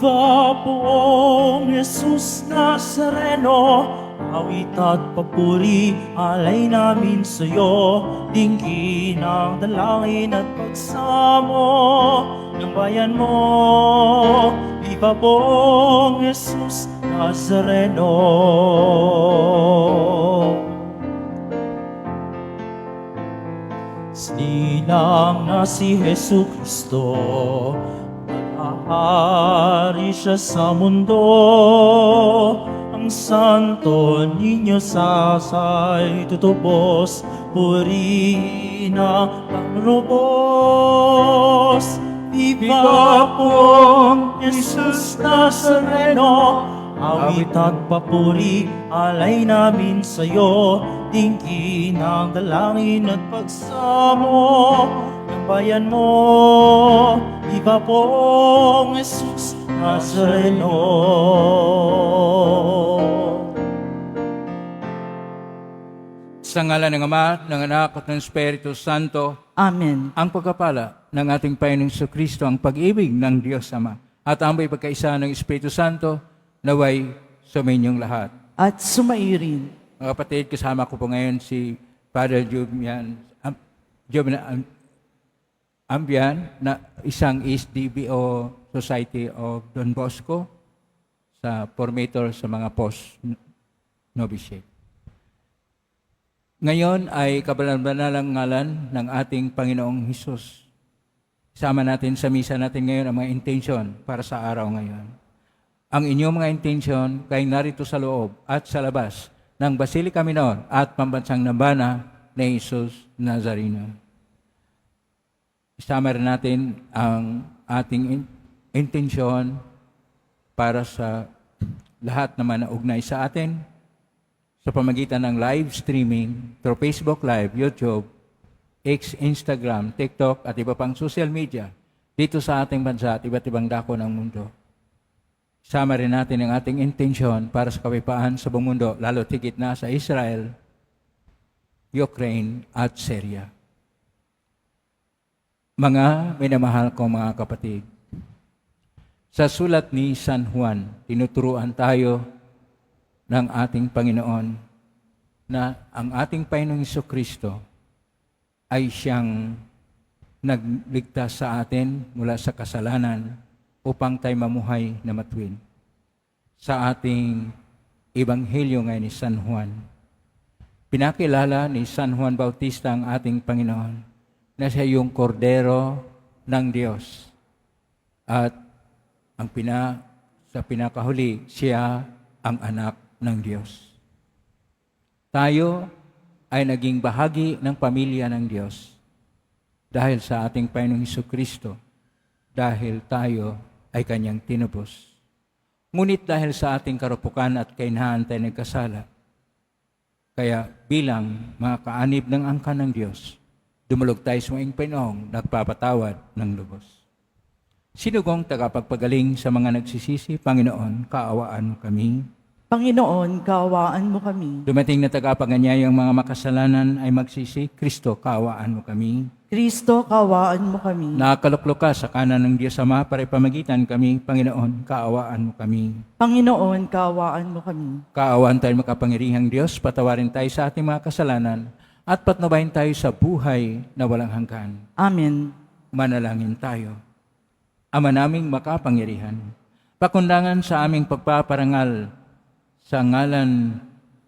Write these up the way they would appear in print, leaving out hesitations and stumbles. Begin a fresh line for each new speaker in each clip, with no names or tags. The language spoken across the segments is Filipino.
Viva poong Jesus Nazareno, awit at papuri, alay namin sa'yo, dinggin ang dalangin at pagsamo ng bayan mo. Viva poong Jesus Nazareno. Silang na si Jesu Kristo, maghahari siya sa mundo. Ang Santo Niño sasay tutubos, purihin ang pangrobos. Viva poong Jesus Nazareno, awit at papuri, alay namin sa'yo, dinggin ang dalangin at pagsamo ng bayan mo. Viva poong Jesus Nazareno.
Sa ngalan ng Ama, ng Anak at ng Espiritu Santo,
Amen.
ang pagkapala ng ating Panginoong Jesucristo, ang pag-ibig ng Diyos Ama, at ang pagkaisa ng Espiritu Santo, naway suminyong lahat.
At sumairin.
Mga kapatid, kasama ko po ngayon si Father Jovian Ambian, na isang SDBO Society of Don Bosco, sa formator sa mga post-novitiate. Ngayon ay kabanal-banalang ngalan ng ating Panginoong Hesus. Isama natin sa misa natin ngayon ang mga intention para sa araw ngayon. Ang inyong mga intention kay narito sa loob at sa labas ng Basilica Minor at Pambansang Nambana ni Jesus Nazareno. Isama rin natin ang ating intention para sa lahat naman na ugnay sa atin sa pamagitan ng live streaming through Facebook Live, YouTube, X, Instagram, TikTok at iba pang social media dito sa ating bansa at iba't ibang dako ng mundo. Sama rin natin ang ating intention para sa kapayapaan sa buong mundo, lalo tigit na sa Israel, Ukraine at Syria. Mga minamahal kong mga kapatid, sa sulat ni San Juan, tinuturuan tayo ng ating Panginoon na ang ating Panginoong Jesucristo ay siyang nagligtas sa atin mula sa kasalanan upang tayo mamuhay na matuwid. Sa ating Ebanghelyo ngayon ni San Juan, pinakilala ni San Juan Bautista ang ating Panginoon na siya yung kordero ng Diyos. At sa pinakahuli, siya ang anak ng Diyos. Tayo ay naging bahagi ng pamilya ng Diyos dahil sa ating Panginoong Jesucristo, dahil tayo ay Kanyang tinubos. Ngunit dahil sa ating karupukan at kainahan tayo nagkasala, kaya bilang mga kaanib ng angkan ng Diyos, dumulog tayo sa iyong Panginoong nagpapatawad ng lubos. Sinugong tagapagpagaling sa mga nagsisisi, Panginoon, kaawaan mo kami.
Panginoon, kaawaan mo kami.
Dumating na tagapaganyayang mga makasalanan ay magsisi, Kristo, kaawaan mo kami.
Kristo, kaawaan mo kami.
Nakaluklok ka sa kanan ng Diyos Ama para ipamagitan kami, Panginoon, kaawaan mo kami.
Panginoon, kaawaan mo kami.
Kaawaan tayo makapangyarihang Diyos, patawarin tayo sa ating mga kasalanan at patnubayan tayo sa buhay na walang hanggan.
Amen.
Manalangin tayo. Ama naming makapangyarihan, pakundangan sa aming pagpaparangal sa ngalan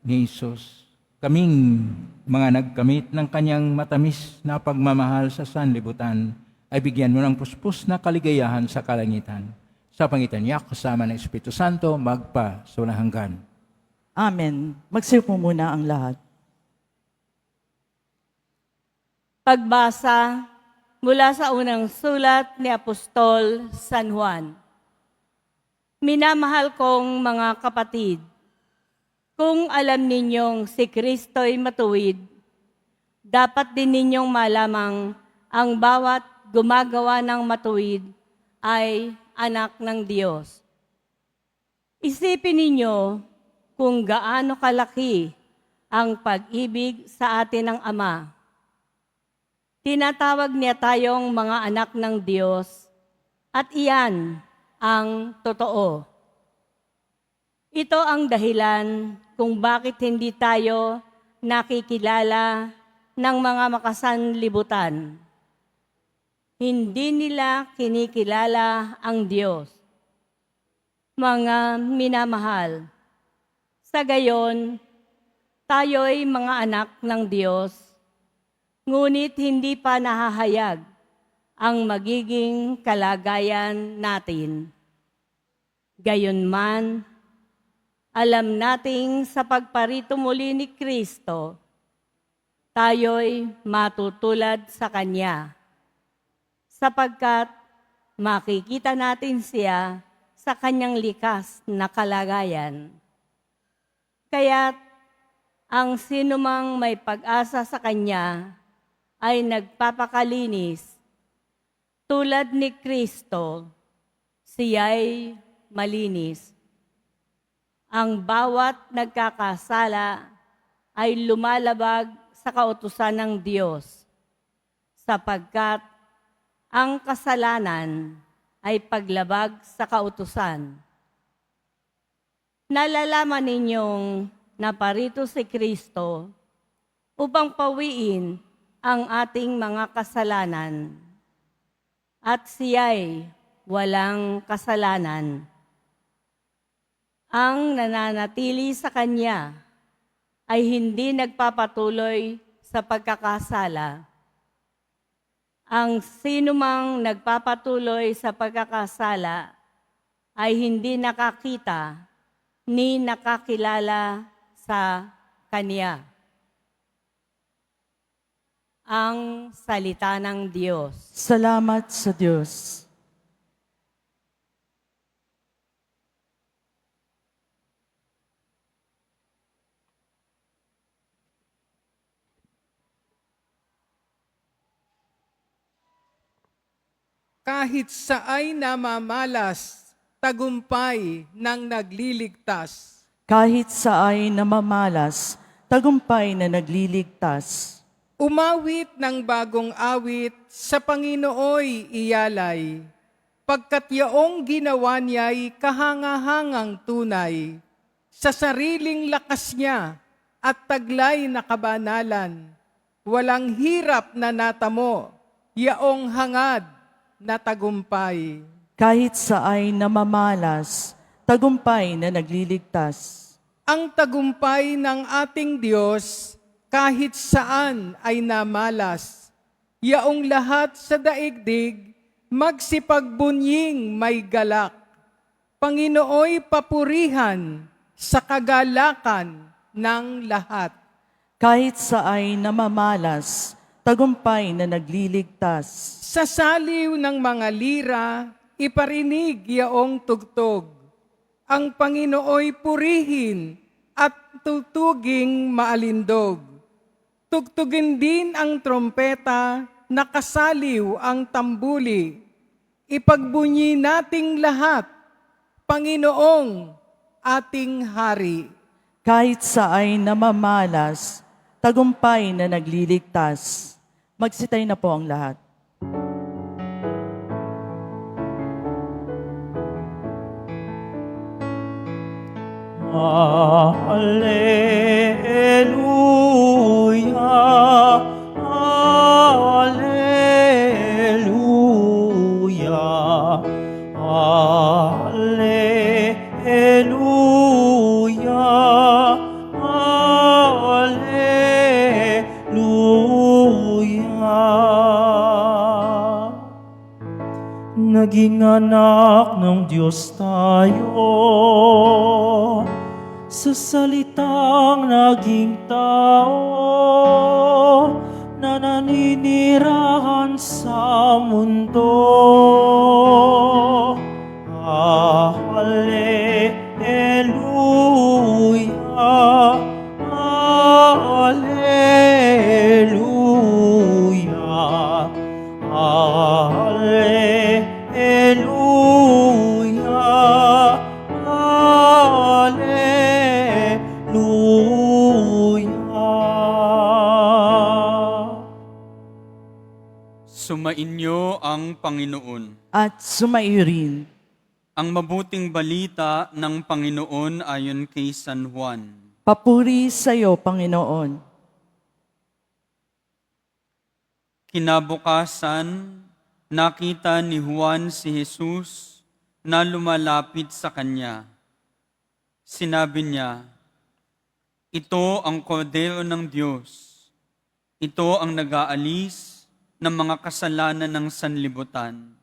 ni Jesus, kaming mga nagkamit ng kanyang matamis na pagmamahal sa sanlibutan, ay bigyan mo ng puspos na kaligayahan sa kalangitan. Sa pangitan niya, kasama ng Espiritu Santo, magpa sa walang hanggan.
Amen. Magsiupo muna ang lahat.
Pagbasa mula sa unang sulat ni Apostol San Juan. Minamahal kong mga kapatid, kung alam ninyong si Kristo'y matuwid, dapat din ninyong malamang ang bawat gumagawa ng matuwid ay anak ng Diyos. Isipin ninyo kung gaano kalaki ang pag-ibig sa atin ng Ama. Tinatawag niya tayong mga anak ng Diyos at iyan ang totoo. Ito ang dahilan kung bakit hindi tayo nakikilala ng mga makasanlibutan. Hindi nila kinikilala ang Diyos. Mga minamahal, sa gayon, tayo'y mga anak ng Diyos, ngunit hindi pa nahahayag ang magiging kalagayan natin. Gayunman, alam nating sa pagparito muli ni Kristo, tayo'y matutulad sa Kanya, sapagkat makikita natin siya sa Kanyang likas na kalagayan. Kaya't ang sinumang may pag-asa sa Kanya ay nagpapakalinis. Tulad ni Kristo, siya'y malinis. Ang bawat nagkakasala ay lumalabag sa kautusan ng Diyos, sapagkat ang kasalanan ay paglabag sa kautusan. Nalalaman ninyong naparito si Kristo upang pawiin ang ating mga kasalanan, at siya'y walang kasalanan. Ang nananatili sa Kanya ay hindi nagpapatuloy sa pagkakasala. Ang sinumang nagpapatuloy sa pagkakasala ay hindi nakakita ni nakakilala sa Kanya. Ang salita ng Diyos.
Salamat sa Diyos.
Kahit saay namamalas, tagumpay ng nagliligtas.
Kahit sa ay namamalas, tagumpay na nagliligtas.
Umawit ng bagong awit, sa Panginooy iyalay. Pagkat yaong ginawa niya'y kahangahangang tunay. Sa sariling lakas niya at taglay na kabanalan. Walang hirap na natamo, yaong hangad na tagumpay.
Kahit sa ay namamalas, tagumpay na nagliligtas.
Ang tagumpay ng ating Diyos, kahit saan ay namalas. Yaong lahat sa daigdig, magsipagbunying may galak. Panginooy papurihan sa kagalakan ng lahat.
Kahit sa ay namamalas, tagumpay na nagliligtas.
Sa saliw ng mga lira, iparinig yaong tugtog. Ang Panginooy purihin at tutuging maalindog. Tugtugin din ang trompeta, nakasaliw ang tambuli. Ipagbunyi nating lahat, Panginoong ating Hari.
Kahit sa ay namamalas, tagumpay na nagliligtas. Magsitay na po ang lahat.
Alleluia, Alleluia, Alleluia, Alleluia. Naging anak ng Diyos tayo, sa salitang naging tao na naninirahan sa mundo. Alleluia, Alleluia, Alleluia, Alleluia.
Sumainyo ang Panginoon.
At sumairin.
Ang mabuting balita ng Panginoon ayon kay San Juan.
Papuri sa iyo, Panginoon.
Kinabukasan, nakita ni Juan si Jesus na lumalapit sa kanya. Sinabi niya, "Ito ang kordero ng Diyos. Ito ang nag-aalis ng mga kasalanan ng sanlibutan.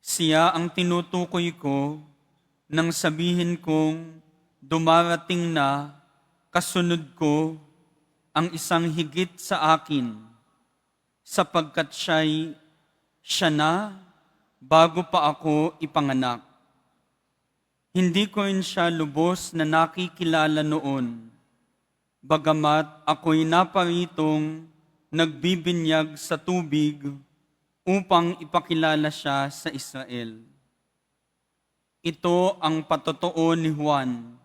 Siya ang tinutukoy ko nang sabihin kong dumarating na kasunod ko ang isang higit sa akin, sapagkat siya na bago pa ako ipanganak. Hindi ko rin siya lubos na nakikilala noon, bagamat ako'y naparitong nagbibinyag sa tubig upang ipakilala siya sa Israel. Ito ang patotoo ni Juan.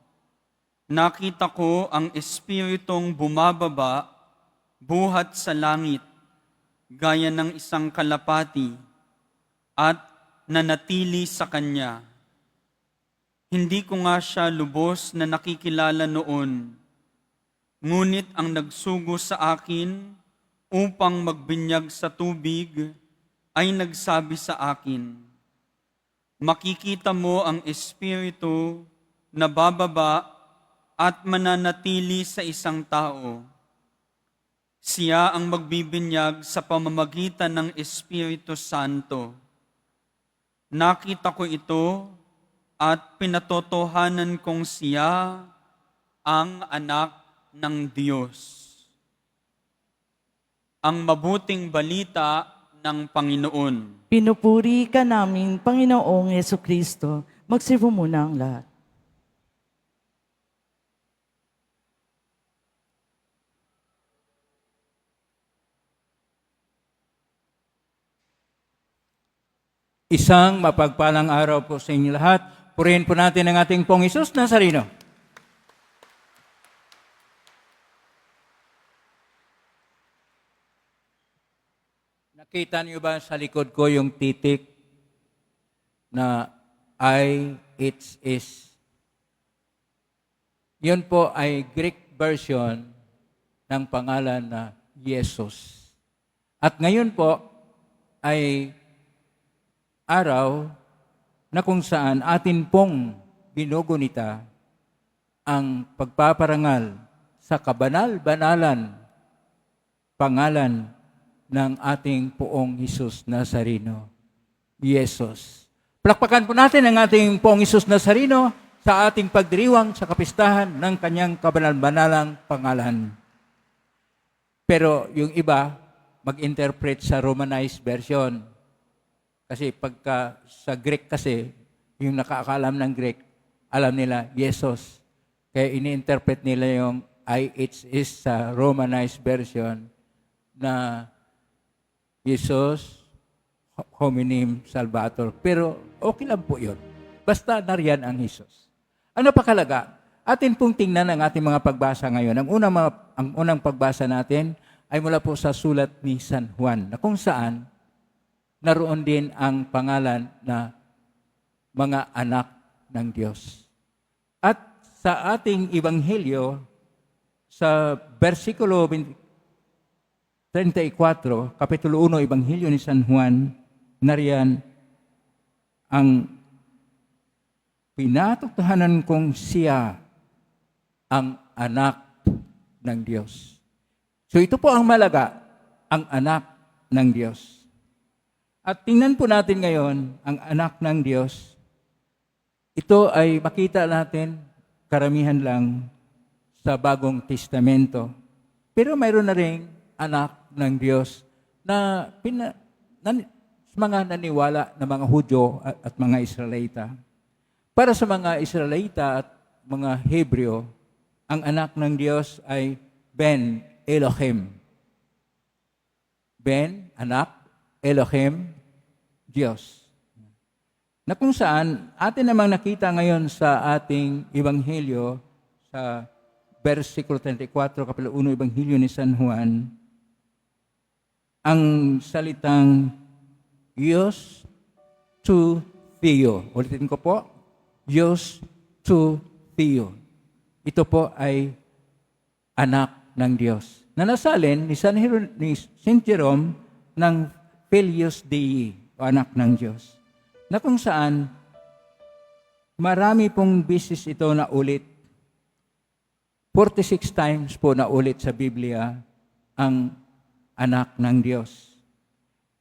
Nakita ko ang Espiritong bumababa, buhat sa langit, gaya ng isang kalapati, at nanatili sa kanya. Hindi ko nga siya lubos na nakikilala noon, ngunit ang nagsugo sa akin upang magbinyag sa tubig ay nagsabi sa akin, makikita mo ang Espiritu na bababa at mananatili sa isang tao. Siya ang magbibinyag sa pamamagitan ng Espiritu Santo. Nakita ko ito at pinatotohanan kong siya ang anak ng Diyos." Ang mabuting balita ng Panginoon.
Pinupuri ka namin, Panginoong Yesukristo. Magsibo muna ang lahat.
Isang mapagpalang araw po sa inyo lahat. Purihin po natin ang ating Pong Hesus Nazareno. Nakita niyo ba sa likod ko yung titik na IHS? Yun po ay Greek version ng pangalan na Jesus. At ngayon po ay araw na kung saan atin pong binugunita ang pagpaparangal sa kabanal-banalan pangalan ng ating Poong Hesus Nazareno, Jesus. Palakpakan po natin ang ating Poong Hesus Nazareno sa ating pagdiriwang sa kapistahan ng kanyang kabanal-banalang pangalan. Pero yung iba, mag-interpret sa Romanized version. Kasi pagka sa Greek kasi, yung nakakaalam ng Greek, alam nila, Jesus. Kaya ini-interpret nila yung IHS sa Romanized version na Jesus, hominim salvator. Pero okay lang po yun. Basta nariyan ang Jesus. Ano pa kalaga? Atin pong tingnan ang ating mga pagbasa ngayon. Ang unang pagbasa natin ay mula po sa sulat ni San Juan, na kung saan naroon din ang pangalan na mga anak ng Diyos. At sa ating Ebanghelyo, sa versikulo 34, Kapitulo 1, Ebanghelyo ni San Juan, nariyan ang pinatuthanan kong siya ang anak ng Diyos. So ito po ang malaga, ang anak ng Diyos. At tingnan po natin ngayon, ang anak ng Diyos, ito ay makita natin karamihan lang sa Bagong Testamento. Pero mayroon na ring anak ng Diyos na mga naniwala na mga Hudyo at mga Israelita. Para sa mga Israelita at mga Hebreo, ang anak ng Diyos ay Ben Elohim. Ben, anak, Elohim, Diyos. Na kung saan, atin namang nakita ngayon sa ating Ebanghelyo, sa versikulo 34, Kapitulo 1, Ebanghelyo ni San Juan, ang salitang Diyos to Theo. Ulitin ko po, Diyos to Theo. Ito po ay anak ng Diyos. Na nasalin ni Saint Jerome ng Filius Dei, o anak ng Diyos. Na kung saan, marami pong beses ito na ulit. 46 times po na ulit sa Biblia ang anak ng Diyos.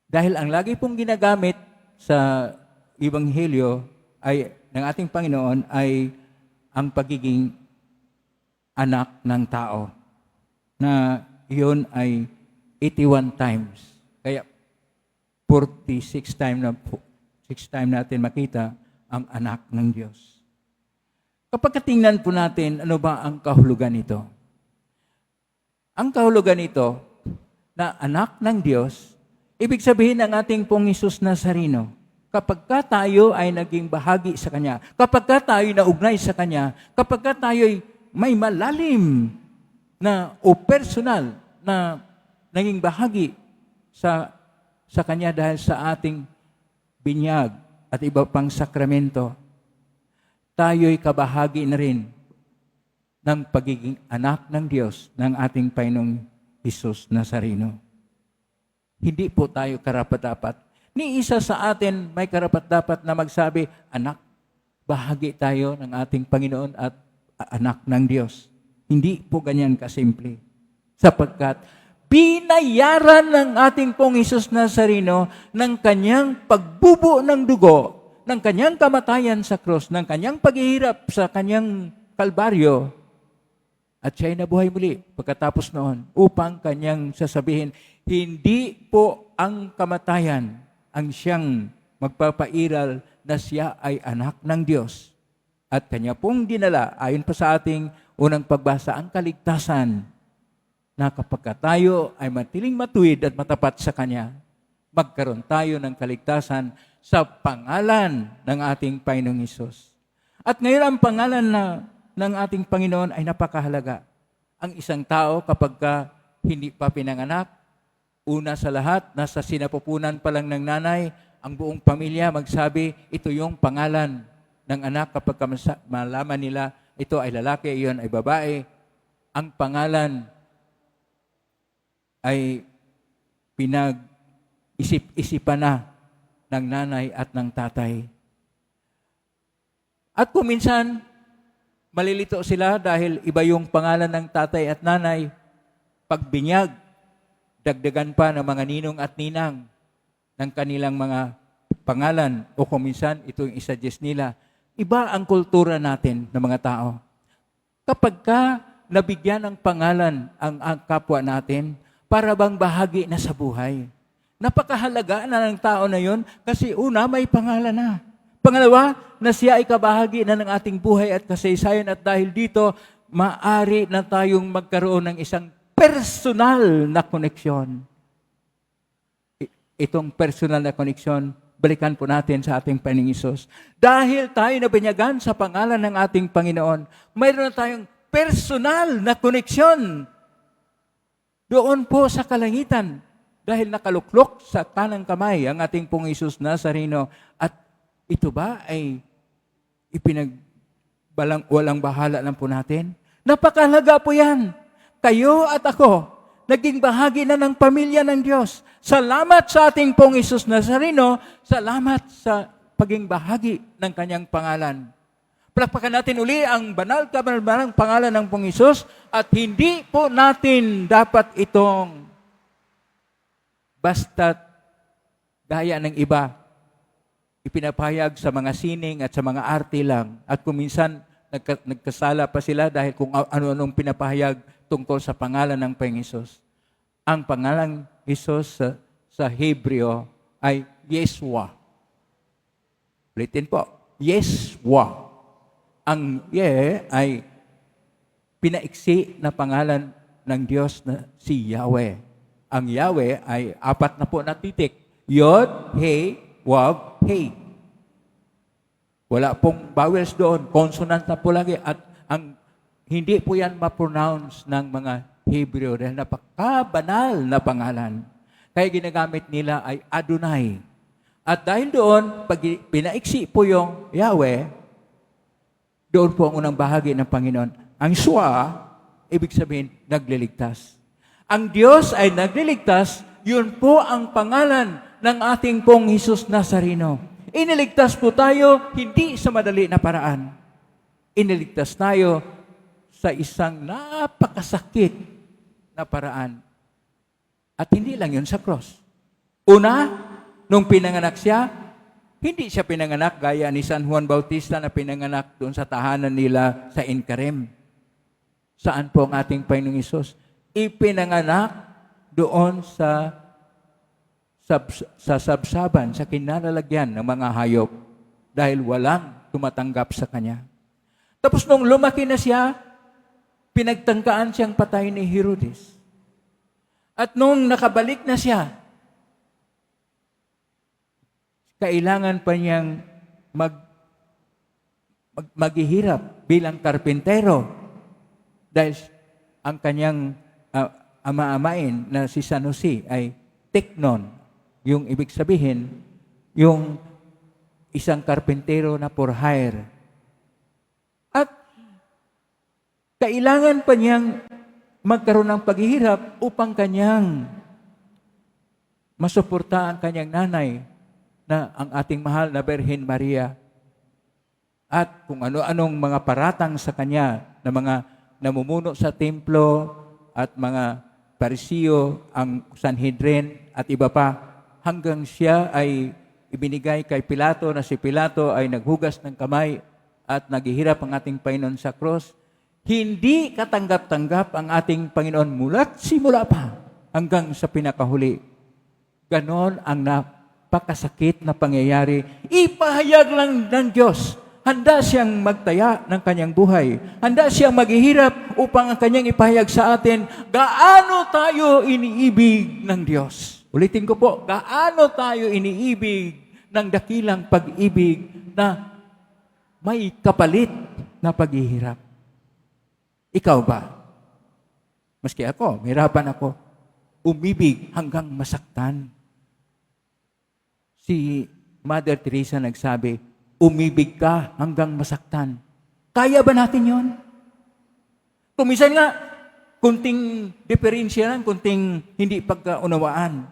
Dahil ang lagi pong ginagamit sa Ebanghelyo ay ng ating Panginoon ay ang pagiging anak ng tao. Na iyon ay 81 times. Kaya 46 time natin makita ang anak ng Diyos. Kapag tingnan po natin, ano ba ang kahulugan nito? Ang kahulugan nito, na anak ng Diyos, ibig sabihin ng ating pong Hesus Nazareno, kapag ka tayo ay naging bahagi sa Kanya, kapag ka tayo naugnay sa Kanya, kapag ka tayo ay may malalim na o personal na naging bahagi sa Kanya dahil sa ating binyag at iba pang sakramento, tayo'y kabahagi na rin ng pagiging anak ng Diyos ng ating Panginoong Hesus Nazareno. Hindi po tayo karapat-dapat. Ni isa sa atin may karapat-dapat na magsabi, anak, bahagi tayo ng ating Panginoon at anak ng Diyos. Hindi po ganyan kasimple. Sapagkat binayaran ng ating pong Hesus Nazareno ng kanyang pagbubo ng dugo, ng kanyang kamatayan sa krus, ng kanyang paghihirap sa kanyang kalbaryo, at siya'y nabuhay muli pagkatapos noon upang kanyang sasabihin, hindi po ang kamatayan ang siyang magpapairal na siya ay anak ng Diyos. At kanya pong dinala, ayon pa sa ating unang pagbasa, ang kaligtasan na kapag tayo ay matiling matuwid at matapat sa Kanya, magkaroon tayo ng kaligtasan sa pangalan ng ating Panginoong Hesus. At ngayon ang pangalan ng ating Panginoon ay napakahalaga. Ang isang tao kapag hindi pa pinanganak, una sa lahat, nasa sinapupunan pa lang ng nanay, ang buong pamilya magsabi, ito yung pangalan ng anak. Kapag malaman nila, ito ay lalaki, iyon ay babae, ang pangalan ay pinag-isip-isipan na ng nanay at ng tatay. At kung minsan, malilito sila dahil iba yung pangalan ng tatay at nanay, pagbinyag, dagdagan pa ng mga ninong at ninang ng kanilang mga pangalan o kung minsan ito yung isa-suggest nila. Iba ang kultura natin ng mga tao. Kapag ka nabigyan ng pangalan ang kapwa natin, para bang bahagi na sa buhay. Napakahalaga na ng tao na yon kasi una, may pangalan na. Pangalawa, na siya ay kabahagi na ng ating buhay at kasaysayan at dahil dito, maaari na tayong magkaroon ng isang personal na koneksyon. Itong personal na koneksyon, balikan po natin sa ating Panginoong Hesus. Dahil tayo nabinyagan sa pangalan ng ating Panginoon, mayroon na tayong personal na koneksyon doon po sa kalangitan. Dahil nakaluklok sa kanang kamay ang ating pong Hesus Nazareno. At ito ba ay walang bahala lang po natin? Napakahalaga po yan. Kayo at ako, naging bahagi na ng pamilya ng Diyos. Salamat sa ating pong Hesus Nazareno, salamat sa paging bahagi ng kanyang pangalan. Palakpakan natin uli ang banal kabanal-banal pangalan ng pong Hesus at hindi po natin dapat itong basta't gaya ng iba, ipinapahayag sa mga sining at sa mga arte lang. At kung minsan nagkasala pa sila dahil kung ano-anong pinapahayag tungkol sa pangalan ng Panginoong Hesus. Ang pangalan Hesus sa Hebreo ay Yeshua. Ulitin po, Yeshua. Ang ay pinaiksi na pangalan ng Diyos na si Yahweh. Ang Yahweh ay 4 na titik. Yod, He, Wav, He. Wala pong vowels doon. Consonant na po lagi. At hindi po yan ma-pronounce ng mga Hebreo dahil napakabanal na pangalan. Kaya ginagamit nila ay Adonai. At dahil doon, pag pinaiksi po yung Yahweh, doon po ang unang bahagi ng Panginoon. Ang Shua, ibig sabihin, nagliligtas. Ang Diyos ay nagliligtas, yun po ang pangalan ng ating pong Jesus Nazareno. Iniligtas po tayo hindi sa madali na paraan. Iniligtas tayo sa isang napakasakit na paraan. At hindi lang yun sa cross. Una, nung pinanganak siya, hindi siya pinanganak gaya ni San Juan Bautista na pinanganak doon sa tahanan nila sa Incarem. Saan po ang ating Panginoong Hesus? Ipinanganak doon sa sabsaban, sa kinalalagyan ng mga hayop dahil walang tumatanggap sa Kanya. Tapos nung lumaki na siya, pinagtangkaan siyang patay ni Herodes. At nung nakabalik na siya, kailangan pa niyang maghihirap bilang karpintero dahil ang kanyang ama-amain na si San Jose ay teknon, yung ibig sabihin, yung isang karpintero na for hire. At kailangan pa niyang magkaroon ng paghihirap upang kanyang masuporta ang kanyang nanay na ang ating mahal na Birhen Maria. At kung ano-anong mga paratang sa kanya na mga namumuno sa templo at mga Parisiyo, ang Sanhedrin at iba pa, hanggang siya ay ibinigay kay Pilato na si Pilato ay naghugas ng kamay at naghihirap ang ating Panginoon sa cross. Hindi katanggap-tanggap ang ating Panginoon mula't simula pa hanggang sa pinakahuli. Ganon ang napakasakit na pangyayari. Ipahayag lang ng Diyos. Handa siyang magtaya ng kanyang buhay. Handa siyang maghihirap upang ang kanyang ipahayag sa atin, gaano tayo iniibig ng Diyos. Ulitin ko po, gaano tayo iniibig ng dakilang pag-ibig na may kapalit na paghihirap. Ikaw ba? Maski ako, mahirapan ako. Umibig hanggang masaktan. Si Mother Teresa nagsabi, umibig ka hanggang masaktan. Kaya ba natin yon? Kung minsan nga, kunting diferensya lang, kunting hindi pagkaunawaan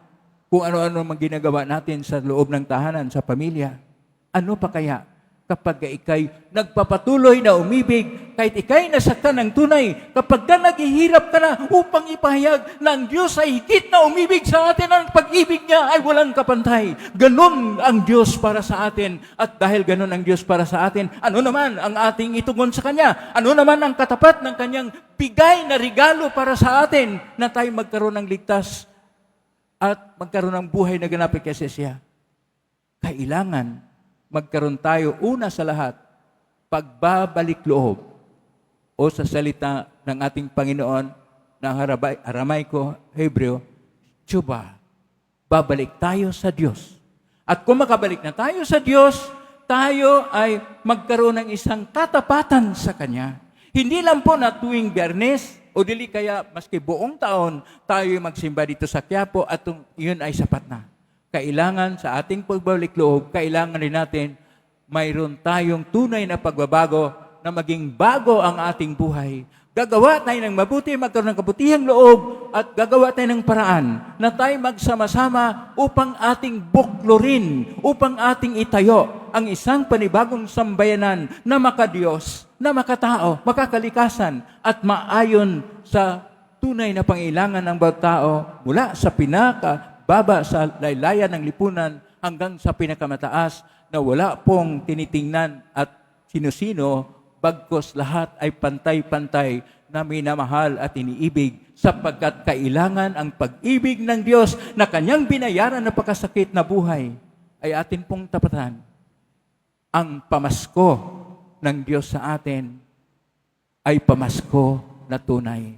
kung ano-ano mang ginagawa natin sa loob ng tahanan, sa pamilya. Ano pa kaya kapag ikay nagpapatuloy na umibig, kahit ikay nasaktan ng tunay, kapag ka naghihirap ka na upang ipahayag na ang Diyos ay higit na umibig sa atin, ang pag-ibig niya ay walang kapantay. Ganon ang Diyos para sa atin. At dahil ganon ang Diyos para sa atin, ano naman ang ating itugon sa Kanya? Ano naman ang katapat ng Kanyang bigay na regalo para sa atin na tayo magkaroon ng ligtas at magkaroon ng buhay na ganapin kasi siya? Kailangan magkaroon tayo, una sa lahat, pagbabalik loob o sa salita ng ating Panginoon na Aramaiko, Hebreo, Tsuba, babalik tayo sa Diyos. At kung makabalik na tayo sa Diyos, tayo ay magkaroon ng isang katapatan sa Kanya. Hindi lang po na tuwing Biyernes o dili kaya maski buong taon tayo magsimba dito sa Quiapo at yun ay sapat na. Kailangan sa ating pagbalik loob, kailangan rin natin mayroon tayong tunay na pagbabago na maging bago ang ating buhay. Gagawa tayo ng mabuti, magkaroon ng kabutihang loob at gagawa tayo ng paraan na tayo magsama-sama upang ating buklurin, upang ating itayo ang isang panibagong sambayanan na makadiyos, na makatao, makakalikasan at maayon sa tunay na pangailangan ng bawat tao mula sa baba sa laylayan ng lipunan hanggang sa pinakamataas na wala pong tinitingnan at sino-sino, bagkos lahat ay pantay-pantay na minamahal at iniibig sapagkat kailangan ang pag-ibig ng Diyos na Kanyang binayaran na pagkasakit na buhay ay atin pong tapatan. Ang pamasko ng Diyos sa atin ay pamasko na tunay.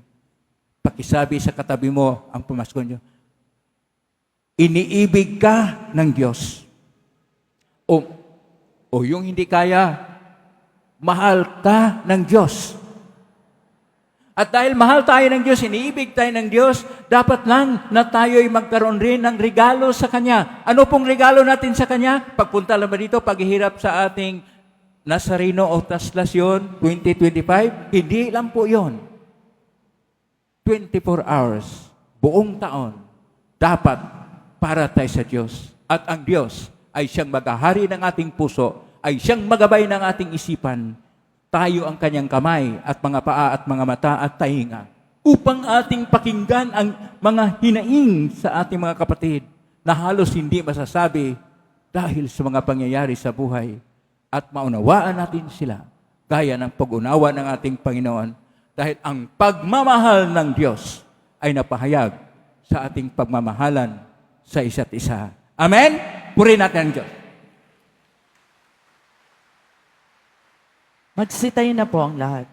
Pakisabi sa katabi mo ang pamasko niyo. Iniibig ka ng Diyos. O yung hindi kaya, mahal ka ng Diyos. At dahil mahal tayo ng Diyos, iniibig tayo ng Diyos, dapat lang na tayo'y magkaroon rin ng regalo sa Kanya. Ano pong regalo natin sa Kanya? Pagpunta lang ba dito, paghihirap sa ating Nazareno o Taslasyon 2025? Hindi lang po yon. 24 hours, buong taon, dapat para tayo sa Diyos. At ang Diyos ay siyang maghahari ng ating puso, ay siyang magabay ng ating isipan. Tayo ang kanyang kamay at mga paa at mga mata at tainga upang ating pakinggan ang mga hinaing sa ating mga kapatid na halos hindi masasabi dahil sa mga pangyayari sa buhay at maunawaan natin sila gaya ng pag-unawa ng ating Panginoon dahil ang pagmamahal ng Diyos ay napahayag sa ating pagmamahalan sa isa't isa. Amen? Purihin natin ang Diyos.
Magsitayo na po ang lahat.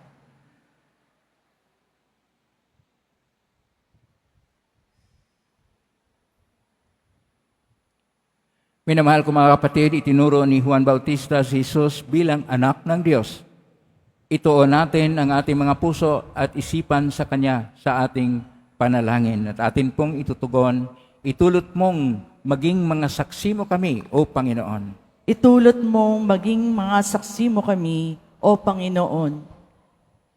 Minamahal ko mga kapatid, itinuro ni Juan Bautista si Jesus bilang anak ng Diyos. Ituon natin ang ating mga puso at isipan sa Kanya sa ating panalangin. At atin pong itutugon, itulot mong maging mga saksi mo kami, O Panginoon.
Itulot mong maging mga saksi mo kami, O Panginoon.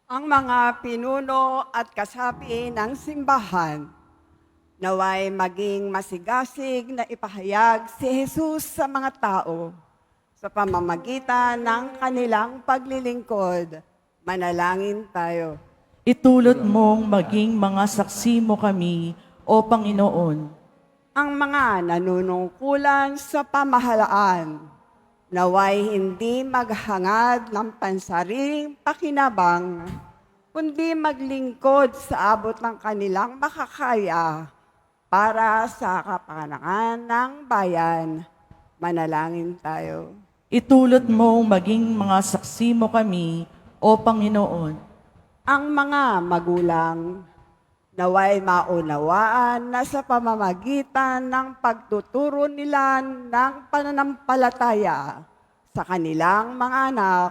Ang mga pinuno at kasapi ng simbahan, naway maging masigasig na ipahayag si Jesus sa mga tao sa pamamagitan ng kanilang paglilingkod. Manalangin tayo.
Itulot mong maging mga saksi mo kami, O Panginoon.
Ang mga nanunungkulan sa pamahalaan, naway hindi maghangad ng pansariling pakinabang, kundi maglingkod sa abot ng kanilang makakaya para sa kapakanan ng bayan. Manalangin tayo.
Itulot mong maging mga saksi mo kami, O Panginoon.
Ang mga magulang, naway maunawaan na sa pamamagitan ng pagtuturo nila ng pananampalataya sa kanilang mga anak,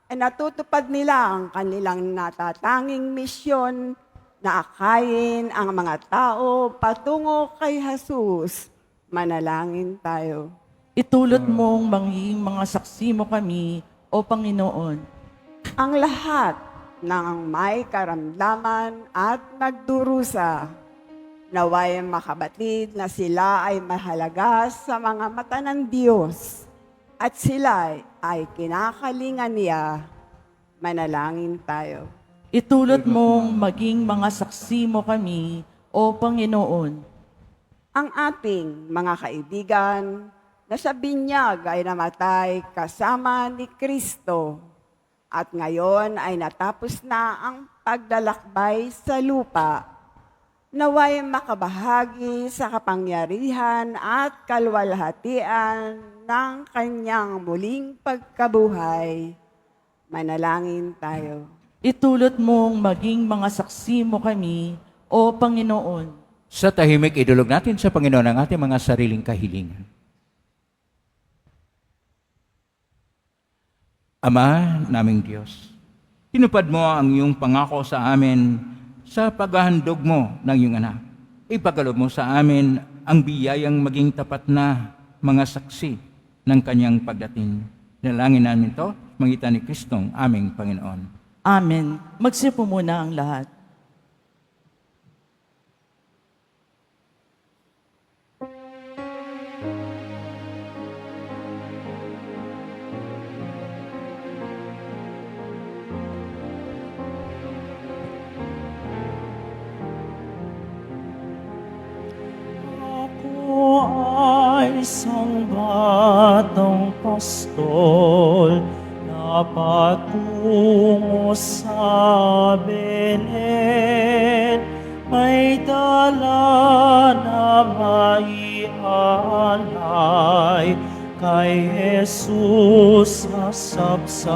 ay natutupad nila ang kanilang natatanging misyon na akayin ang mga tao patungo kay Jesus. Manalangin tayo.
Itulot mong maging mga saksi mo kami, O Panginoon.
Ang lahat ng may karamdaman at nagdurusa, naway makabatid na sila ay mahalaga sa mga mata ng Diyos at sila ay kinakalingan niya. Manalangin tayo.
Itulot mong maging mga saksi mo kami, O Panginoon.
Ang ating mga kaibigan na sa binyag ay namatay kasama ni Kristo at ngayon ay natapos na ang paglalakbay sa lupa, naway makabahagi sa kapangyarihan at kalwalhatian ng kanyang muling pagkabuhay. Manalangin tayo.
Itulot mong maging mga saksi mo kami, O Panginoon.
Sa tahimik, idulog natin sa Panginoon ang ating mga sariling kahilingan. Ama naming Diyos, tinupad mo ang iyong pangako sa amin sa paghahandog mo ng iyong anak. Ipagkaloob mo sa amin ang biyayang maging tapat na mga saksi ng kanyang pagdating. Nalangin namin ito, magitan ni Kristong aming Panginoon.
Amen. Magsipo muna ang lahat.
Ako ay isang batang pastol na patungo sa Belen. May dala na maialay kay Jesus sa sabsaban.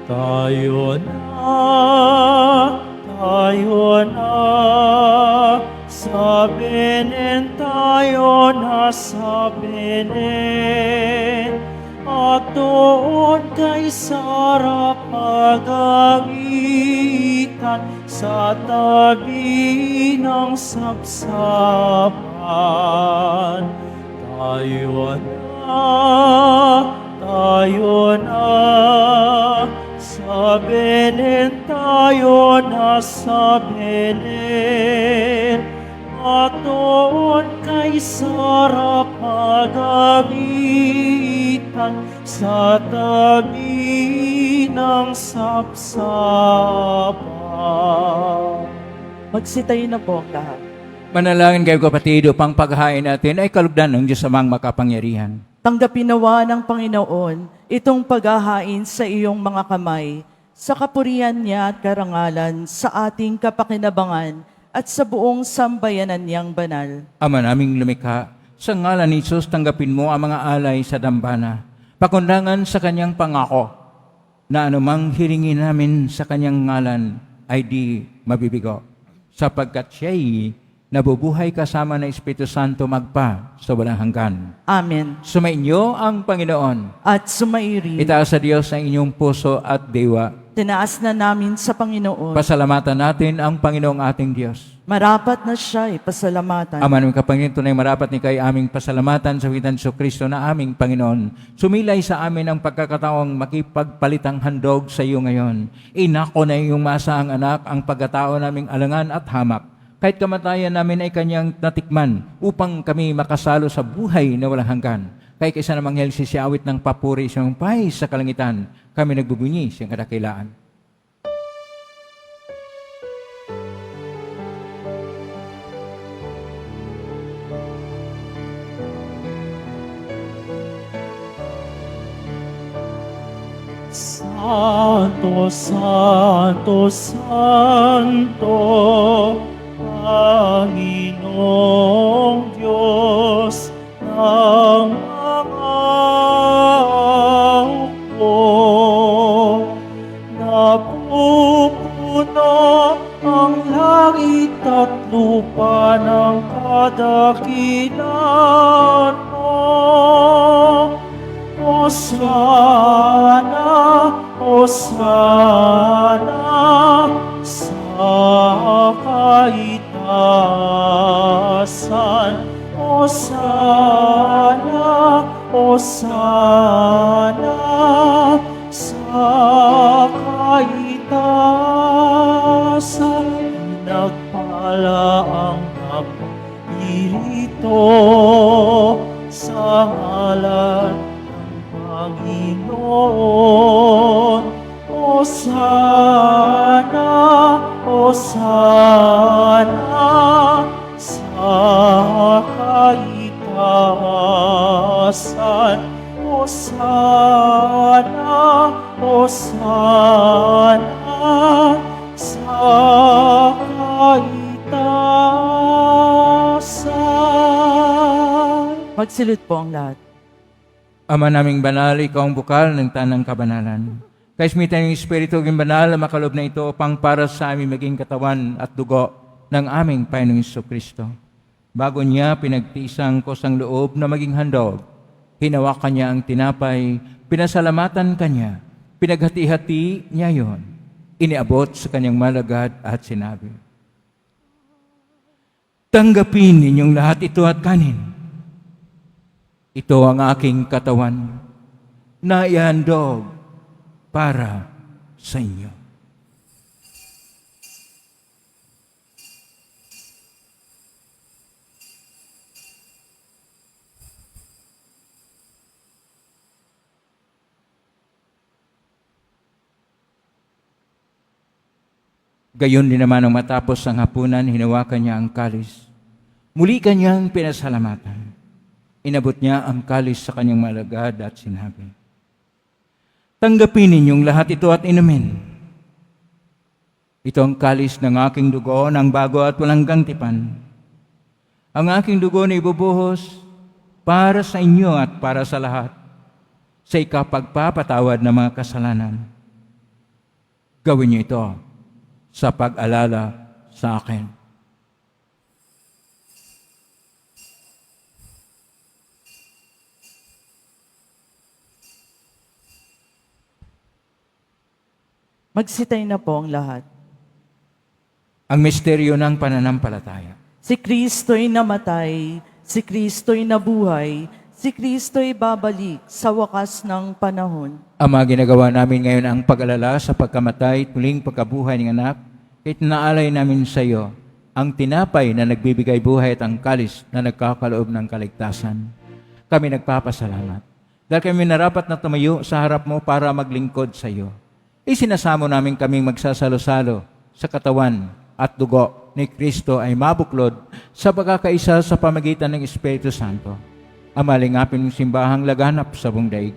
Tayo na, sa Belen tayo na sa Belen. at doon kay sarap magawitan sa tabi ng sapsapan. Tayo na, sa Belen, tayo na sa Belen. At doon kay sarap magawitan sa tabi ng sapsapan.
Magsitayo na po ang lahat.
Manalangin kayo kapatid upang paghain natin ay kalugdan ng Diyos amang makapangyarihan.
Tanggapin nawa ng Panginoon itong paghahain sa iyong mga kamay, sa kapurihan niya at karangalan, sa ating kapakinabangan at sa buong sambayanan niyang banal.
Ama naming lumikha, sa ngalan ni Jesus tanggapin mo ang mga alay sa dambana, pakundangan sa kanyang pangako, na anumang hiringin namin sa kanyang ngalan ay di mabibigo, sapagkat siya'y nabubuhay kasama ng Espiritu Santo magpa sa walang hanggan.
Amen.
Sumainyo ang Panginoon.
At sumairi,
Itaas sa Diyos ang inyong puso at diwa.
tinaas na namin sa Panginoon.
Pasalamatan natin ang Panginoong ating Diyos.
Marapat na siya'y pasalamatan.
Ama namin kapanginoon, tunay marapat ni kay aming pasalamatan sa witan sa Kristo na aming Panginoon. Sumilay sa amin ang pagkakataong makipagpalitang handog sa iyo ngayon. Inako na iyong masaang anak ang pagkatao naming alangan at hamak. Kahit kamatayan namin ay kanyang natikman upang kami makasalo sa buhay na walang hanggan. Kaya kaysa namang hel sisiyawit ng papuri sa iyong pay sa kalangitan, kami nagbubunyi sa iyong kadakilaan.
Santo, Santo, Santo, Panginoong Diyos ng mga hukbo. Napupuno ang langit at lupa ng kadakilan mo. Hosana, Hosana sa kaitaasan. Hosana, Hosana sa kaitaasan. Nagpala ang napilito sa ngalan Panginoon. Hosana, Hosana sa kaitaasan. Hosana, Hosana sa kaitaasan.
Magsilid po ang lahat.
Ama naming banal, ikaw ang bukal ng tanang kabanalan. Kaismitan ng Espiritu ng banal na makalob na ito upang para sa aming maging katawan at dugo ng aming Panginoong Jesucristo. Bago niya pinagtiisang kusang loob na maging handog, hinawakan niya ang tinapay, pinasalamatan kanya, pinaghati-hati niya yon, iniabot sa kanyang malagad at sinabi, "Tanggapin ninyong lahat ito at kanin. Ito ang aking katawan na ihandog para sa inyo." Gayon din naman nang matapos ang hapunan, hinawakan niya ang kalis. Muli kanyang pinasalamatan. Inabot niya ang kalis sa kanyang malagad at sinabi, "Tanggapin ninyong lahat ito at inumin. Ito ang kalis ng aking dugo ng bago at walang gantipan. Ang aking dugo na ibubuhos para sa inyo at para sa lahat, sa ikapagpapatawad ng mga kasalanan. Gawin niyo ito sa pag-alala sa akin."
Magsitay na po ang lahat.
Ang misteryo ng pananampalataya.
Si Kristo'y namatay, si Kristo'y nabuhay, si Kristo'y babalik sa wakas ng panahon.
Ama, ginagawa namin ngayon ang pag-alala sa pagkamatay, tuling pagkabuhay ng anak, kahit naalay namin sa iyo ang tinapay na nagbibigay buhay at ang kalis na nagkakaloob ng kaligtasan. Kami nagpapasalamat. Dahil kami narapat na tumayo sa harap mo para maglingkod sa iyo. Isinasamo namin kaming magsasalo-salo sa katawan at dugo ni Kristo ay mabuklod sa pagkakaisa sa pamagitan ng Espiritu Santo. Ama, lingapin mong simbahang laganap sa buong daig.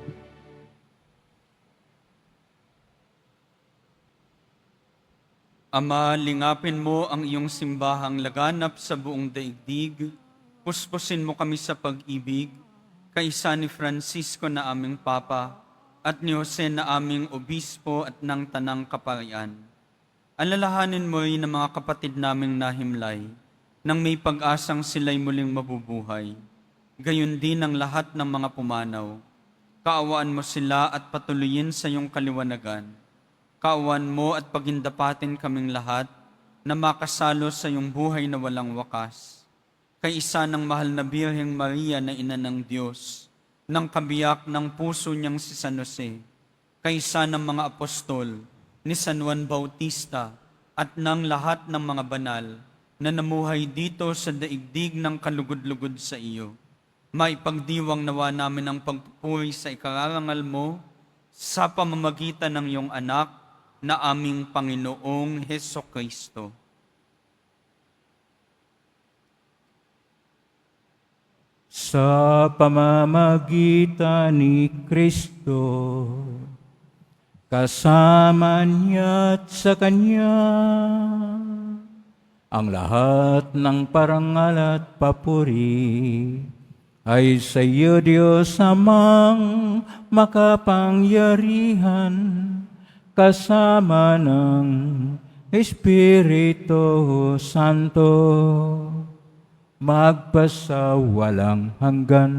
Ama, lingapin mo ang iyong simbahang laganap sa buong daigdig. Puspusin mo kami sa pag-ibig, kaisa ni Francisco na aming Papa, at ni Jose na aming Obispo at ng Tanang Kaparian. Alalahanin mo'y ng mga kapatid naming nahimlay, nang may pag-asang sila'y muling mabubuhay. Gayon din ang lahat ng mga pumanaw. Kaawaan mo sila at patuloyin sa iyong kaliwanagan. Kaawaan mo at pagindapatin kaming lahat na makasalo sa iyong buhay na walang wakas. Kay isa ng mahal na Birheng Maria na ina ng Diyos, ng kabiyak ng puso niyang si San Jose, kay isa ng mga apostol, ni San Juan Bautista, at ng lahat ng mga banal na namuhay dito sa daigdig ng kalugod-lugod sa iyo. Maipagdiwang nawa namin ang pagpupuri sa ikararangal mo sa pamamagitan ng iyong anak na aming Panginoong Hesukristo.
Sa pamamagitan ni Kristo, kasama niya at sa Kanya, ang lahat ng parangal at papuri ay sa iyo, Diyos Amang makapangyarihan, kasama ng Espiritu Santo, magpasawalang hanggan.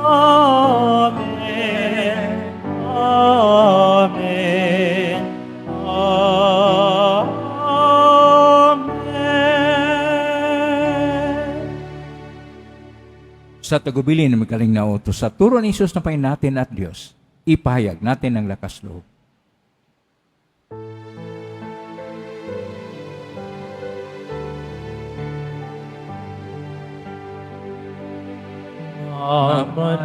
Amen. Amen. Amen.
Sa tagubilin ng magaling na utos, sa turo ni Jesus na Panginoon natin at Diyos, ipahayag natin ang lakas loob.
Ama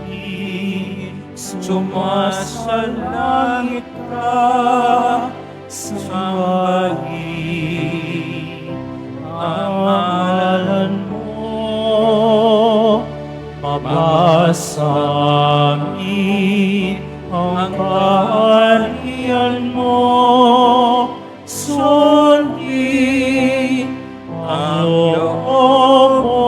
namin, sumasalangit ka, sambahin ang ngalan mo, mabasa amin ang kaharian mo, sundin ang loob mo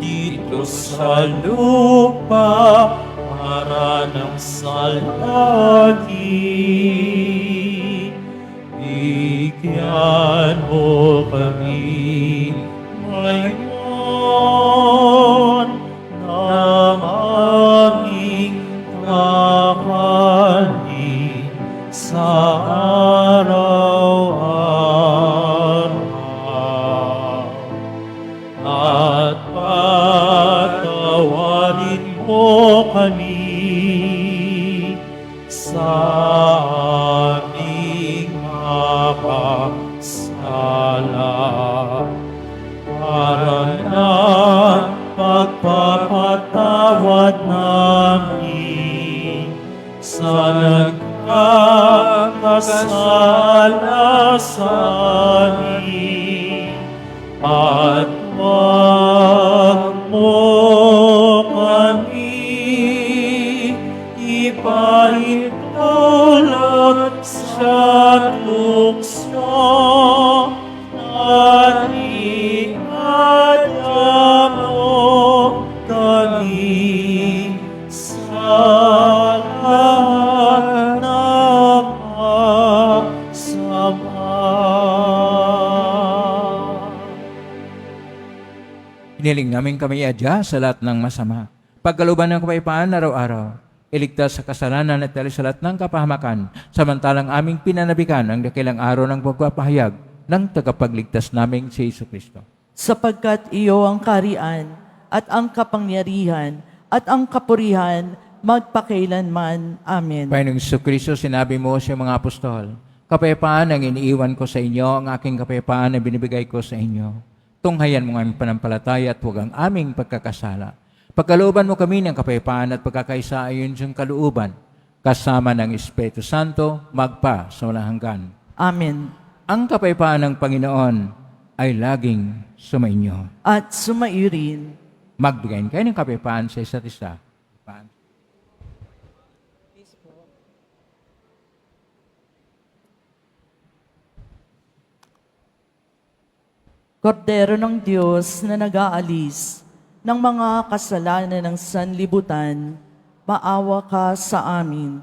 dito sa lupa para ng sa langit. Bigyan mo kami ngayon ng aming kakanin sa araw-araw. At patawarin mo kami sa aming mapasala, para na pagpapatawad namin sa nagkakasala sa amin. At wag mo kami ipaintulot sa tukso, at iadya mo kami sa lahat ng masama.
Hiniling namin kami adya sa lahat ng masama. Pagkaluban ng kapayapaan araw-araw, iligtas sa kasalanan at dali sa lahat ng kapahamakan, samantalang aming pinanabikan ang dakilang araw ng pagpapahayag ng tagapagligtas naming si Jesucristo.
Sapagkat iyo ang karian at ang kapangyarihan at ang kapurihan magpakailanman. Amen.
Panginoong Jesucristo, sinabi mo sa mga apostol, kapayapaan ang iniiwan ko sa inyo, ang aking kapayapaan ang binibigay ko sa inyo. Tunghayan mo ang aming panampalataya at huwag ang aming pagkakasala. Pagkalooban mo kami ng kapayapaan at pagkakaisa ayon sa kalooban, kasama ng Espiritu Santo, magpa sa walang hanggan.
Amen.
Ang kapayapaan ng Panginoon ay laging sumainyo.
At sumaiyo rin.
Magbigay kayo ng kapayapaan sa isa't isa.
Kordero ng Diyos na nag-aalis ng mga kasalanan ng sanlibutan, maawa ka sa amin.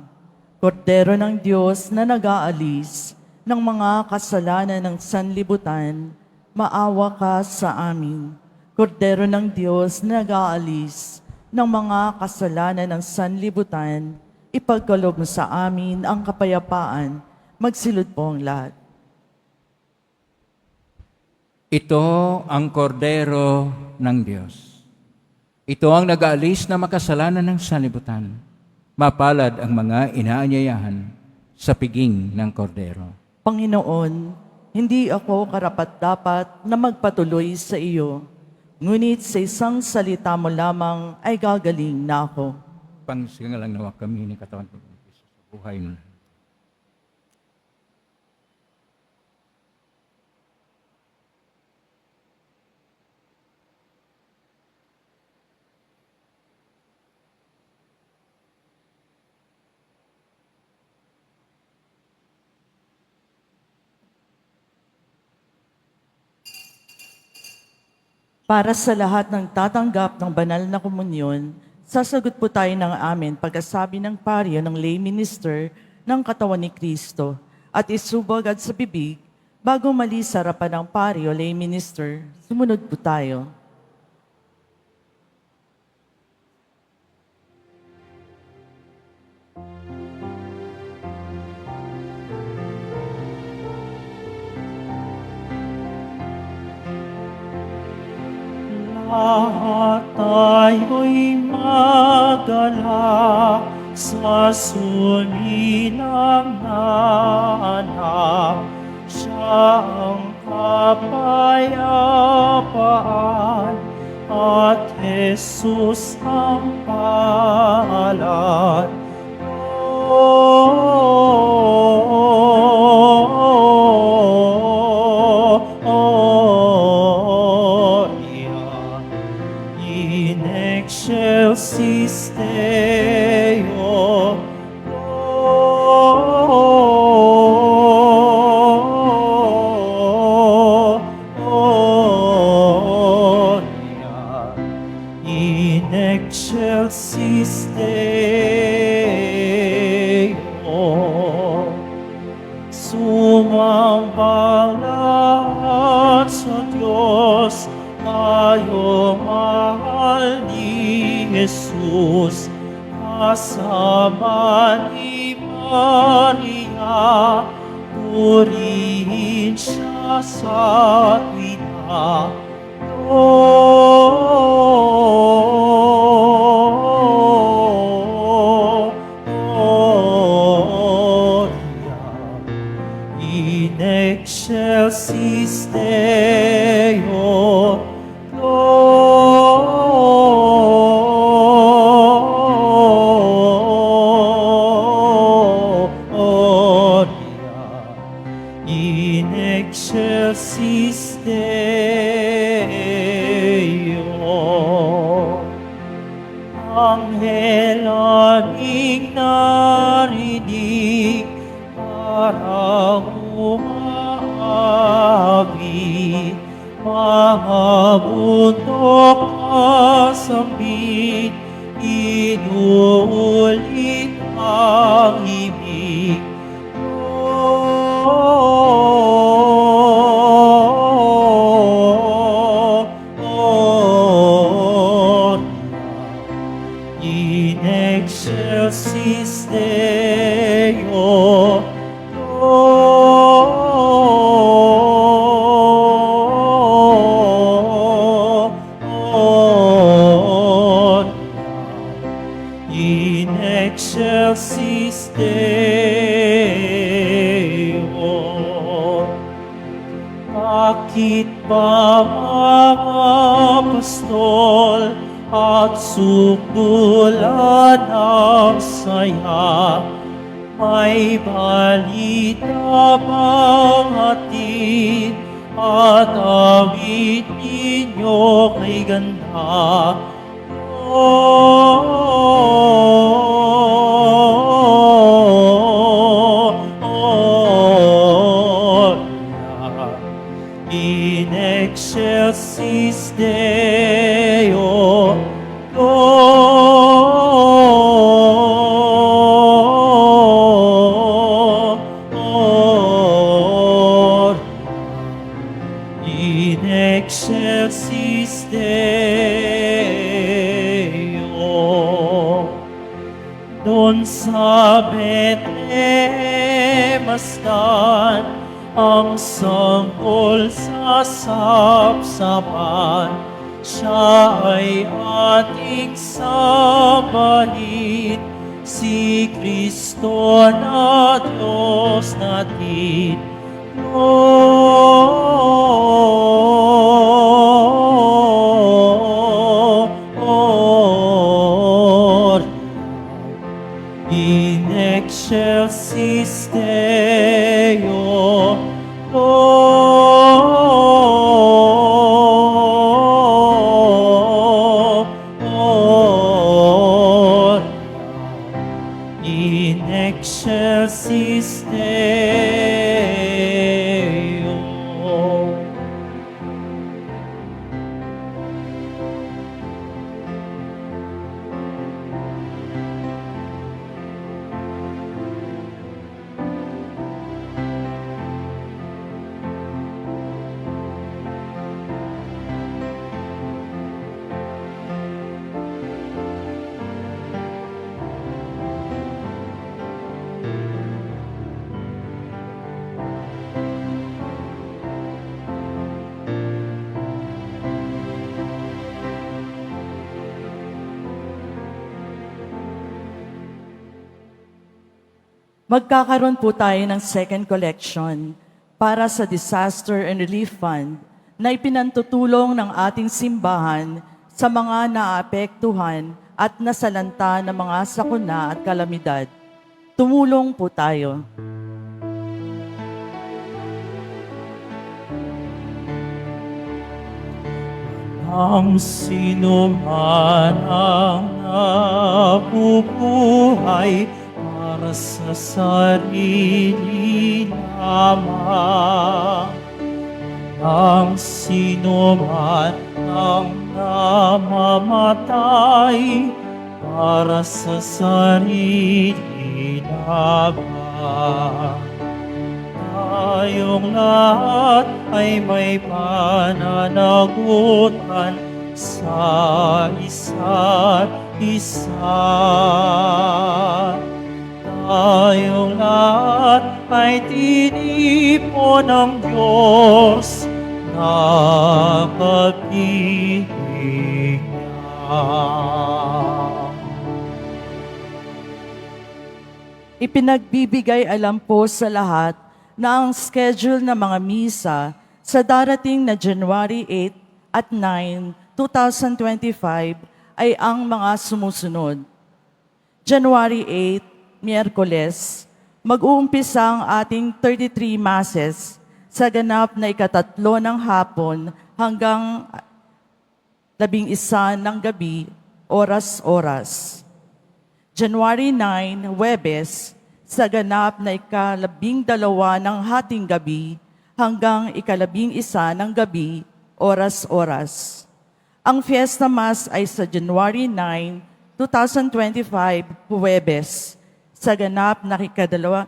Kordero ng Diyos na nag-aalis ng mga kasalanan ng sanlibutan, maawa ka sa amin. Kordero ng Diyos na nag-aalis ng mga kasalanan ng sanlibutan, ipagkaloob mo sa amin ang kapayapaan. Magsilod po ang lahat.
Ito ang kordero ng Diyos. Ito ang nag-aalis na makasalanan ng sanlibutan. Mapalad ang mga inaanyayahan sa piging ng kordero.
Panginoon, hindi ako karapat-dapat na magpatuloy sa iyo, ngunit sa isang salita mo lamang ay gagaling na ako.
Pangsingalang nawa kami ni katawan ng Kristo sa buhay mo.
Para sa lahat ng tatanggap ng banal na komunyon, sasagot po tayo ng amen pagkasabi ng paryo ng lay minister ng katawan ni Kristo at isubog at sa bibig bago mali sa harapan ng paryo lay minister. Sumunod po tayo.
Lahat tayo'y magalak sa suni ng anak. Siya ang kapayapaan at Jesus ang palad. In excelsis Deo, Gloria. In excelsis Deo, sumambang lahat sa Diyos, tayo mahal ni Jesus, kasama ni Maria, purihin siya sa tuwina. Gloria in excelsis Deo, Gloria in excelsis Deo. Anghel aming narinig, parang umaawit, mga bundok kasambit, inuulit ang ibig. Deo. Bakit ba mga pastol at sukulan ang saya? May balita bang hatid at awit ninyo kay ganda? In excelsis Deo, Gloria. In excelsis Deo. Doon sa Bethlehem masdan, ang sanggol sa sapsapan, siya ay ating sambahin, si Kristo na Diyos natin. Gloria in excelsis Deo, Gloria in excelsis Deo.
Magkakaroon po tayo ng second collection para sa Disaster and Relief Fund na ipinantutulong ng ating simbahan sa mga naapektuhan at nasalanta ng mga sakuna at kalamidad. Tumulong po tayo.
Ang sino man ang nabubuhay para sa sarili lamang. Ang sino man ang namamatay para sa sarili lamang. Tayong lahat ay may pananagutan sa isa't isa. Tayong lahat ay tinipon ng Diyos na pag-ibig niya.
Ipinagbibigay alam po sa lahat na ang schedule ng mga misa sa darating na January 8 at 9, 2025 ay ang mga sumusunod. January 8, Miyerkules, mag-uumpisa ang ating 33 masses sa ganap na ikatatlo ng hapon hanggang 11 ng gabi, oras-oras. January 9, Huwebes, sa ganap na ika-12 ng hating gabi hanggang ika-11 ng gabi, oras-oras. Ang Fiesta Mass ay sa January 9, 2025, Huwebes, sa ganap na ika-12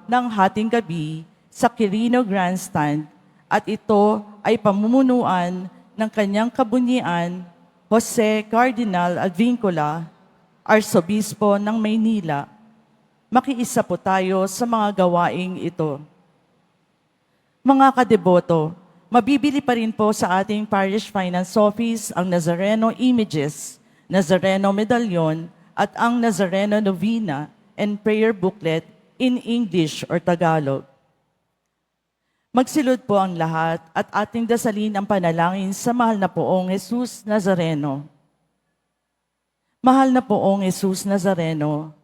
ng hating gabi sa Quirino Grandstand, at ito ay pamumunuan ng kanyang kabunyian, Jose Cardinal Advincula, Arsobispo ng Maynila. Makiisa po tayo sa mga gawaing ito. Mga kadeboto, mabibili pa rin po sa ating Parish Finance Office ang Nazareno Images, Nazareno Medallion, at ang Nazareno Novena and Prayer Booklet in English or Tagalog. Magsilod po ang lahat at ating dasalin ang panalangin sa mahal na poong Jesus Nazareno. Mahal na poong Jesus Nazareno,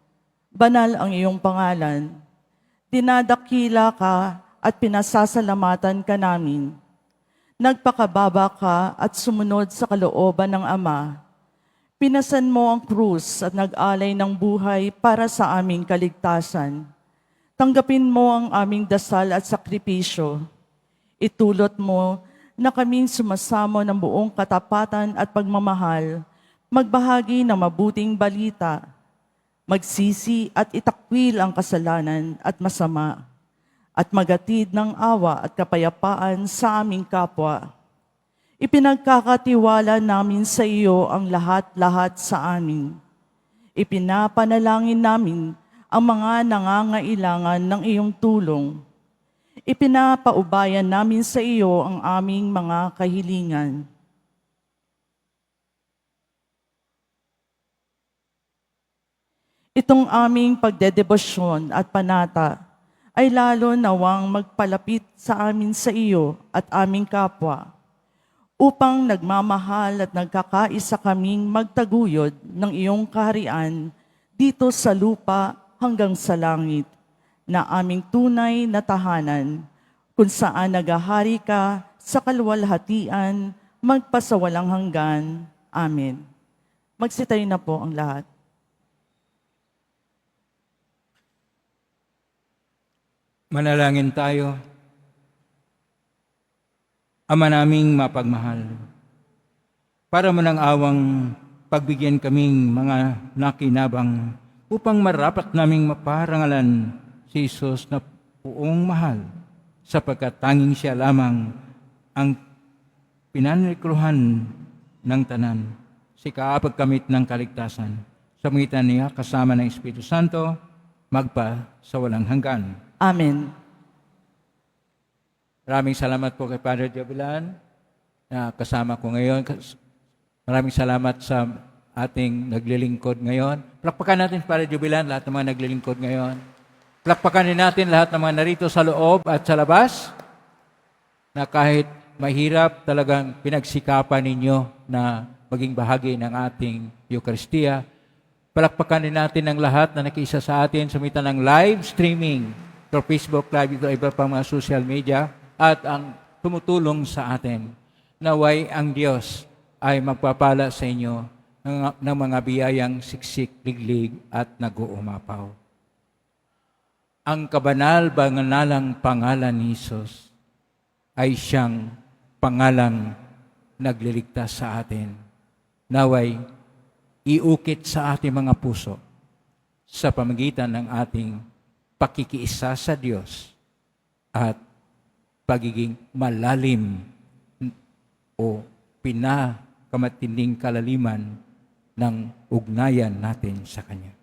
banal ang iyong pangalan. Dinadakila ka at pinasasalamatan ka namin. Nagpakababa ka at sumunod sa kalooban ng Ama. Pinasan mo ang krus at nag-alay ng buhay para sa aming kaligtasan. Tanggapin mo ang aming dasal at sakripisyo. Itulot mo na kaming sumasamo ng buong katapatan at pagmamahal, magbahagi ng mabuting balita, magsisi at itakwil ang kasalanan at masama, at magatid ng awa at kapayapaan sa aming kapwa. Ipinagkakatiwala namin sa iyo ang lahat-lahat sa amin. Ipinapanalangin namin ang mga nangangailangan ng iyong tulong. Ipinapaubayan namin sa iyo ang aming mga kahilingan. Itong aming pagdedebosyon at panata ay lalo nawang magpalapit sa amin sa iyo at aming kapwa, upang nagmamahal at nagkakaisa kaming magtaguyod ng iyong kaharian dito sa lupa hanggang sa langit, na aming tunay na tahanan, kung saan naghahari ka sa kaluwalhatian, magpasawalang hanggan. Amen. Magsitayo na po ang lahat.
Manalangin tayo. Ama naming mapagmahal, para mo ng awang pagbigyan kaming mga nakinabang upang marapat naming maparangalan si Jesus na puong mahal, sapagkat tanging siya lamang ang pinanlikruhan ng tanan, si kaapagkamit ng kaligtasan. Sa pagitan niya kasama ng Espiritu Santo, magpa sa walang hanggan.
Amen.
Maraming salamat po kay Padre Jovelan na kasama ko ngayon. Maraming salamat sa ating naglilingkod ngayon. Plakpakan natin Padre Jovelan, lahat ng mga naglilingkod ngayon. Plakpakan din natin lahat ng mga narito sa loob at sa labas na kahit mahirap talagang pinagsikapan ninyo na maging bahagi ng ating Eucharistia. Palakpakan din natin ang lahat na nakiisa sa atin sa mitan ng live streaming through Facebook Live, ito iba pang mga social media, at ang tumutulong sa atin. Naway ang Diyos ay magpapala sa inyo ng mga biyayang siksik, liglig at nag-uumapaw. Ang kabanal-banganalang pangalan ni Jesus ay siyang pangalang nagliligtas sa atin. Naway iukit sa ating mga puso sa pamagitan ng ating pakikiisa sa Diyos at pagiging malalim o pinakamatinding kalaliman ng ugnayan natin sa Kanya.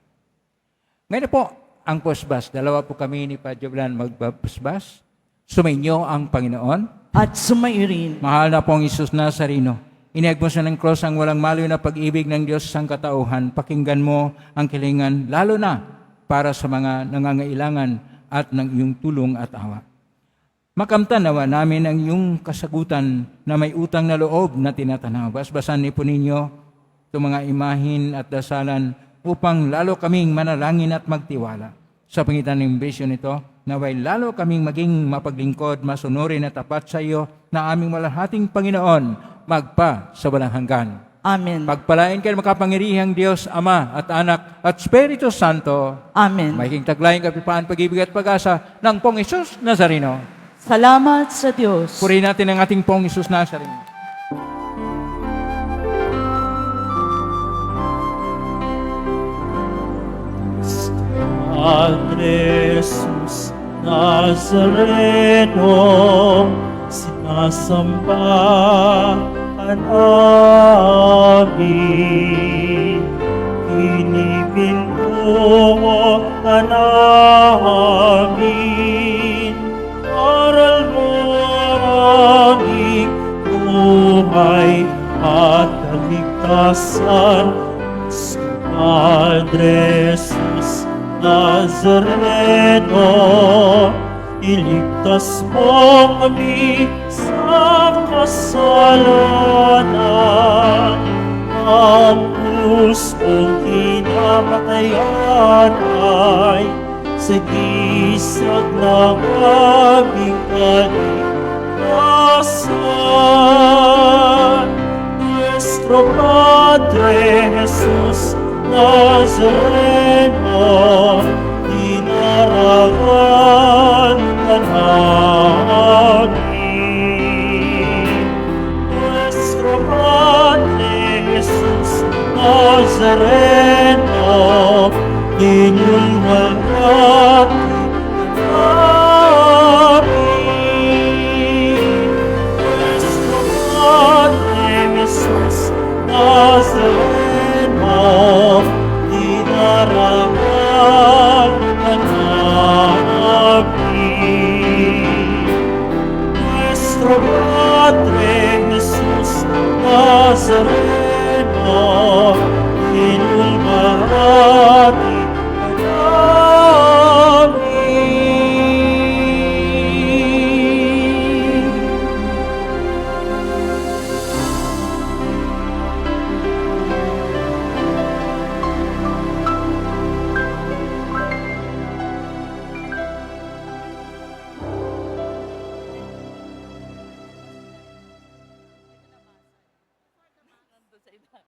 Ngayon po, ang pusbas. Dalawa po kami ni Padre Jovelan magpapusbas. Sumainyo ang Panginoon.
At sumairin.
Mahal na pong Isus Nazareno, inihagmos na ng cross ang walang maliw na pag-ibig ng Diyos sa katauhan. Pakinggan mo ang kilingan, lalo na para sa mga nangangailangan at ng iyong tulong at awa. Makamtan nawa namin ang iyong kasagutan na may utang na loob na tinatanaw. Basbasan niyo po ninyo itong mga imahin at dasalan upang lalo kaming manalangin at magtiwala. Sa pangitan ng bisyo nito, naway lalo kaming maging mapaglingkod, masunurin at tapat sa iyo na aming malhating Panginoon, magpa sa walang hanggan.
Amen.
Pagpalain kayo makapangyarihang Diyos, Ama at Anak at Espiritu Santo.
Amen.
Mahiging taglayang kapipaan, pag-ibig at pag-asa ng Pong Isus Nazareno.
Salamat sa Diyos.
Purihin natin ang ating Pong Isus Nazareno.
Padre Jesus Nazareno, sinasamba ka namin. Pinipintuho ka namin. Aral mo aming buhay at kaligtasan. Padre Jesus Nazareno, iligtas mo kami sa kasalanan. Ang pusong kinamatayan ay sa gisag ng aming kaligtasan. Nuestro Padre Jesus Nazareno, dinarangan ka namin. Nuestro Padre Jesus Nazareno, inulwalhati ka namin. Nuestro Padre Jesus Nazareno, dinarangan ka namin. Nuestro Padre Jesus Nazareno,